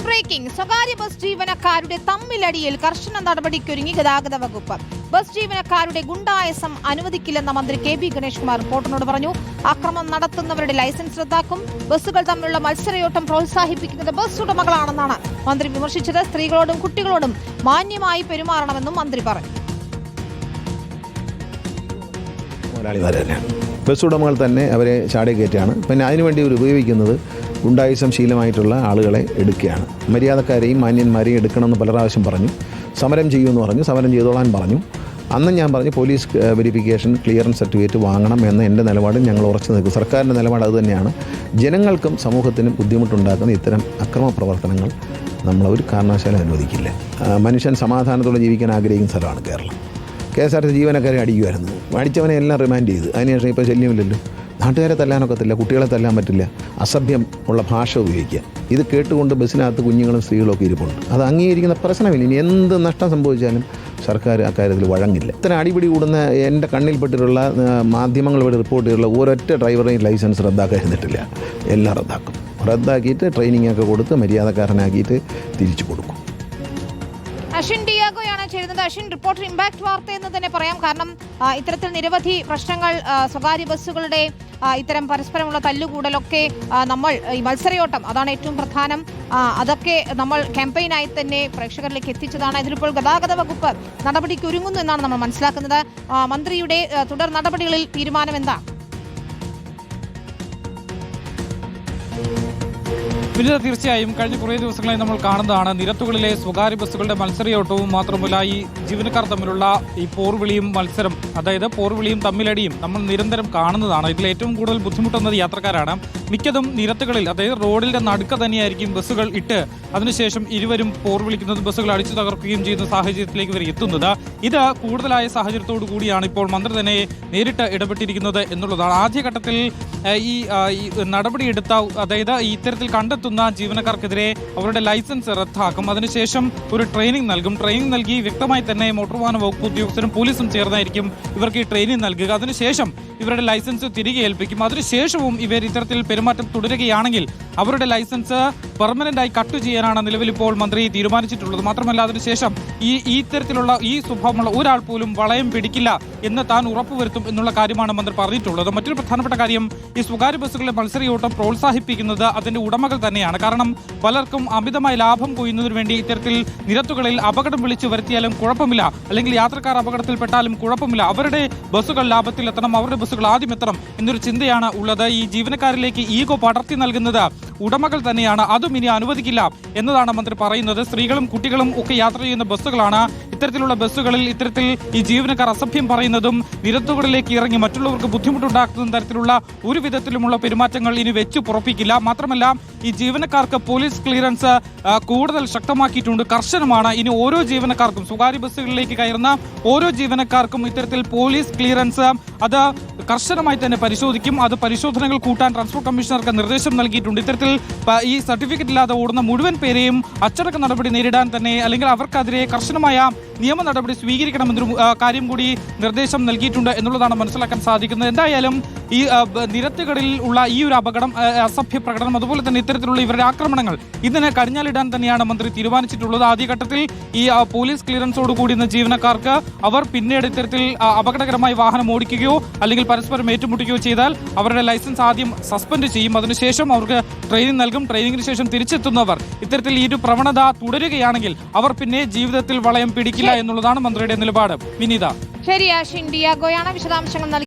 Breaking സ്വകാര്യ bus ജീവനക്കാരുടെ തമ്മിലടിയിൽ കർശന നടപടിക്കൊരുങ്ങി ഗതാഗത വകുപ്പ്. ബസ് ജീവനക്കാരുടെ ഗുണ്ടായസം അനുവദിക്കില്ലെന്ന മന്ത്രി കെ ബി ഗണേഷ് കുമാർ റിപ്പോർട്ടറിനോട് പറഞ്ഞു. അക്രമം നടത്തുന്നവരുടെ ലൈസൻസ് റദ്ദാക്കും. ബസ്സുകൾ തമ്മിലുള്ള മത്സരയോട്ടം പ്രോത്സാഹിപ്പിക്കുന്നത് ബസ് ഉടമകളാണെന്നാണ് മന്ത്രി വിമർശിച്ചത്. സ്ത്രീകളോടും കുട്ടികളോടും മാന്യമായി പെരുമാറണമെന്നും മന്ത്രി പറഞ്ഞു. ബസ് ഉടമകൾ തന്നെ അവരെ ചാടി കയറ്റാണ്. പിന്നെ അതിനുവേണ്ടി അവർ ഉപയോഗിക്കുന്നത് ഗുണ്ടായിസം ശീലമായിട്ടുള്ള ആളുകളെ എടുക്കുകയാണ്. മര്യാദക്കാരെയും മാന്യന്മാരെയും എടുക്കണമെന്ന് പല പ്രാവശ്യം പറഞ്ഞു. സമരം ചെയ്യുമെന്ന് പറഞ്ഞു, സമരം ചെയ്തോളാൻ പറഞ്ഞു. അന്ന് ഞാൻ പറഞ്ഞു പോലീസ് വെരിഫിക്കേഷൻ ക്ലിയറൻസ് സർട്ടിഫിക്കറ്റ് വാങ്ങണം എന്ന എൻ്റെ നിലപാട് ഞങ്ങൾ ഉറച്ചു നിൽക്കും. സർക്കാരിൻ്റെ നിലപാട് അതുതന്നെയാണ്. ജനങ്ങൾക്കും സമൂഹത്തിനും ബുദ്ധിമുട്ടുണ്ടാക്കുന്ന ഇത്തരം അക്രമ പ്രവർത്തനങ്ങൾ നമ്മൾ ഒരു കാരണവശാലും അനുവദിക്കില്ല. മനുഷ്യൻ സമാധാനത്തോടെ ജീവിക്കാൻ ആഗ്രഹിക്കുന്ന സ്ഥലമാണ് കേരളം. KSRTC ജീവനക്കാരെ അടിക്കുമായിരുന്നു. അടിച്ചവനെ എല്ലാം റിമാൻഡ് ചെയ്ത്. അതിനുശേഷം ഇപ്പോൾ ശല്യമില്ലല്ലോ. നാട്ടുകാരെ തല്ലാനൊക്കത്തില്ല, കുട്ടികളെ തല്ലാൻ പറ്റില്ല, അസഭ്യം ഉള്ള ഭാഷ ഉപയോഗിക്കുക. ഇത് കേട്ടുകൊണ്ട് ബസ്സിനകത്ത് കുഞ്ഞുങ്ങളും സ്ത്രീകളൊക്കെ ഇരിപ്പുണ്ട്. അത് അംഗീകരിക്കുന്ന പ്രശ്നമില്ല. ഇനി എന്ത് നഷ്ടം സംഭവിച്ചാലും സർക്കാർ അക്കാര്യത്തിൽ വഴങ്ങില്ല. ഇത്തരം അടിപിടി കൂടുന്ന എൻ്റെ കണ്ണിൽപ്പെട്ടിട്ടുള്ള മാധ്യമങ്ങൾ ഇവിടെ റിപ്പോർട്ട് ചെയ്തിട്ടുള്ള ഒരൊറ്റ ഡ്രൈവറേയും ലൈസൻസ് റദ്ദാക്കാതിരുന്നിട്ടില്ല. എല്ലാം റദ്ദാക്കും. റദ്ദാക്കിയിട്ട് ട്രെയിനിങ് ഒക്കെ കൊടുത്ത് മര്യാദക്കാരനാക്കിയിട്ട് തിരിച്ചു കൊടുക്കും. അശ്വിൻ ഡിയാഗോയാണ് ചേരുന്നത്. അശ്വിൻ, റിപ്പോർട്ടർ ഇമ്പാക്ട് വാർത്ത എന്ന് തന്നെ പറയാം. കാരണം ഇത്തരത്തിൽ നിരവധി പ്രശ്നങ്ങൾ സ്വകാര്യ ബസ്സുകളുടെ ഇത്തരം പരസ്പരമുള്ള തല്ലുകൂടലൊക്കെ നമ്മൾ ഈ മത്സരയോട്ടം അതാണ് ഏറ്റവും പ്രധാനം. അതൊക്കെ നമ്മൾ ക്യാമ്പയിനായി തന്നെ പ്രേക്ഷകരിലേക്ക് എത്തിച്ചതാണ്. ഇതിലിപ്പോൾ ഗതാഗത വകുപ്പ് നടപടിക്ക് ഒരുങ്ങുന്നു എന്നാണ് നമ്മൾ മനസ്സിലാക്കുന്നത്. മന്ത്രിയുടെ തുടർ നടപടികളിൽ തീരുമാനം എന്താ? വിനിത, തീർച്ചയായും കഴിഞ്ഞ കുറേ ദിവസങ്ങളായി നമ്മൾ കാണുന്നതാണ് നിരത്തുകളിലെ സ്വകാര്യ ബസ്സുകളുടെ മത്സരയോട്ടവും മാത്രമല്ല ഈ ജീവനക്കാർ തമ്മിലുള്ള ഈ പോർവിളിയും മത്സരം, അതായത് പോർവിളിയും തമ്മിലടിയും നമ്മൾ നിരന്തരം കാണുന്നതാണ്. ഇതിൽ ഏറ്റവും കൂടുതൽ ബുദ്ധിമുട്ടുന്നത് യാത്രക്കാരാണ്. മിക്കതും നിരത്തുകളിൽ, അതായത് റോഡിന്റെ നടുക്ക് തന്നെയായിരിക്കും ബസ്സുകൾ ഇട്ട് അതിനുശേഷം ഇരുവരും പോർവിളിക്കുന്നതും ബസ്സുകൾ അടിച്ചു തകർക്കുകയും ചെയ്യുന്ന സാഹചര്യത്തിലേക്ക് ഇവർ എത്തുന്നത്. ഇത് കൂടുതലായ സാഹചര്യത്തോടു കൂടിയാണ് ഇപ്പോൾ മന്ത്രി തന്നെ നേരിട്ട് ഇടപെട്ടിരിക്കുന്നത് എന്നുള്ളതാണ്. ആദ്യഘട്ടത്തിൽ ഈ നടപടിയെടുത്ത, അതായത് ഇത്തരത്തിൽ കണ്ടെത്തുന്ന ജീവനക്കാർക്കെതിരെ അവരുടെ ലൈസൻസ് റദ്ദാക്കും. അതിനുശേഷം ഒരു ട്രെയിനിങ് നൽകും. ട്രെയിനിങ് നൽകി വ്യക്തമായി തന്നെ മോട്ടോർ വാഹന വകുപ്പ് ഉദ്യോഗസ്ഥരും പോലീസും ചേർന്നായിരിക്കും ഇവർക്ക് ഈ ട്രെയിനിങ് നൽകുക. അതിനുശേഷം ഇവരുടെ ലൈസൻസ് തിരികെ ഏൽപ്പിക്കും. അതിനുശേഷവും ഇവർ ഇത്തരത്തിൽ പെരുമാറ്റം തുടരുകയാണെങ്കിൽ അവരുടെ ലൈസൻസ് പെർമനന്റായി കട്ട് ചെയ്യാനാണ് നിലവിൽ ഇപ്പോൾ മന്ത്രി തീരുമാനിച്ചിട്ടുള്ളത്. മാത്രമല്ല അതിനുശേഷം ഈ ഇത്തരത്തിലുള്ള ഈ സ്വഭാവമുള്ള ഒരാൾ പോലും വളയം പിടിക്കില്ല എന്ന് താൻ ഉറപ്പുവരുത്തും എന്നുള്ള കാര്യമാണ് മന്ത്രി പറഞ്ഞിട്ടുള്ളത്. മറ്റൊരു പ്രധാനപ്പെട്ട കാര്യം, ഈ സ്വകാര്യ ബസ്സുകളുടെ മത്സരയോട്ടം പ്രോത്സാഹിപ്പിക്കുന്നത് അതിന്റെ ഉടമകൾ തന്നെയാണ്. കാരണം പലർക്കും അമിതമായ ലാഭം കൊയ്യുന്നതിന് വേണ്ടി ഇത്തരത്തിൽ നിരത്തുകളിൽ അപകടം വിളിച്ചു വരുത്തിയാലും കുഴപ്പമില്ല, അല്ലെങ്കിൽ യാത്രക്കാർ അപകടത്തിൽപ്പെട്ടാലും കുഴപ്പമില്ല, അവരുടെ ബസ്സുകൾ ലാഭത്തിലെത്തണം, അവരുടെ ബസ്സുകൾ ആദ്യം എത്തണം എന്നൊരു ചിന്തയാണ് ഉള്ളത്. ഈ ജീവനക്കാരിലേക്ക് ഈഗോ പടർത്തി നൽകുന്നത് ഉടമകൾ തന്നെയാണ്. അതും ഇനി അനുവദിക്കില്ല എന്നതാണ് മന്ത്രി പറയുന്നത്. സ്ത്രീകളും കുട്ടികളും ഒക്കെ യാത്ര ചെയ്യുന്ന ബസ്സുകളാണ്. ഇത്തരത്തിലുള്ള ബസ്സുകളിൽ ഇത്തരത്തിൽ ഈ ജീവനക്കാർ അസഭ്യം പറയുന്നതും നിരത്തുകളിലേക്ക് ഇറങ്ങി മറ്റുള്ളവർക്ക് ബുദ്ധിമുട്ടുണ്ടാക്കുന്ന തരത്തിലുള്ള ഒരു വിധത്തിലുമുള്ള പെരുമാറ്റങ്ങൾ ഇനി വെച്ചു പുറപ്പിക്കില്ല. മാത്രമല്ല ഈ ജീവനക്കാർക്ക് പോലീസ് ക്ലിയറൻസ് കൂടുതൽ ശക്തമാക്കിയിട്ടുണ്ട്, കർശനമാണ്. ഇനി ഓരോ ജീവനക്കാർക്കും, സ്വകാര്യ ബസ്സുകളിലേക്ക് കയറുന്ന ഓരോ ജീവനക്കാർക്കും ഇത്തരത്തിൽ പോലീസ് ക്ലിയറൻസ് അത് കർശനമായി തന്നെ പരിശോധിക്കും. അത് പരിശോധനകൾ കൂട്ടാൻ ട്രാൻസ്പോർട്ട് കമ്മീഷണർക്ക് നിർദ്ദേശം നൽകിയിട്ടുണ്ട്. ഇത്തരത്തിൽ ഈ സർട്ടിഫിക്കറ്റ് ഇല്ലാതെ ഓടുന്ന മുഴുവൻ പേരെയും അച്ചടക്ക നടപടി നേരിടാൻ തന്നെ, അല്ലെങ്കിൽ അവർക്കെതിരെ കർശനമായ നിയമ നടപടി സ്വീകരിക്കണമെന്നൊരു കാര്യം കൂടി നിർദ്ദേശം നൽകിയിട്ടുണ്ട് എന്നുള്ളതാണ് മനസ്സിലാക്കാൻ സാധിക്കുന്നത്. എന്തായാലും ഈ നിരത്തുകളിൽ ഉള്ള ഈ ഒരു അപകടം, അസഭ്യ പ്രകടനം, അതുപോലെ തന്നെ ഇത്തരത്തിലുള്ള ഇവരുടെ ആക്രമണങ്ങൾ ഇതിനെ കടിഞ്ഞാലിടാൻ തന്നെയാണ് മന്ത്രി തീരുമാനിച്ചിട്ടുള്ളത്. ആദ്യഘട്ടത്തിൽ ഈ പോലീസ് ക്ലിയറൻസോട് കൂടുന്ന ജീവനക്കാർക്ക് അവർ പിന്നീട് ഇത്തരത്തിൽ അപകടകരമായി വാഹനം ഓടിക്കുകയോ അല്ലെങ്കിൽ പരസ്പരം ഏറ്റുമുട്ടുകയോ ചെയ്താൽ അവരുടെ ലൈസൻസ് ആദ്യം സസ്പെൻഡ് ചെയ്യും. അതിനുശേഷം അവർക്ക് ട്രെയിനിങ് നൽകും. ട്രെയിനിങ്ങിന് ശേഷം തിരിച്ചെത്തുന്നവർ ഇത്തരത്തിൽ ഈ ഒരു പ്രവണത തുടരുകയാണെങ്കിൽ അവർ പിന്നെ ജീവിതത്തിൽ വളയം പിടിക്കില്ല എന്നുള്ളതാണ് മന്ത്രിയുടെ നിലപാട്. വിനീത, ശരി, അശ്വിൻ ഡിയാഗോയാണ് വിശദാംശങ്ങൾ നൽകി.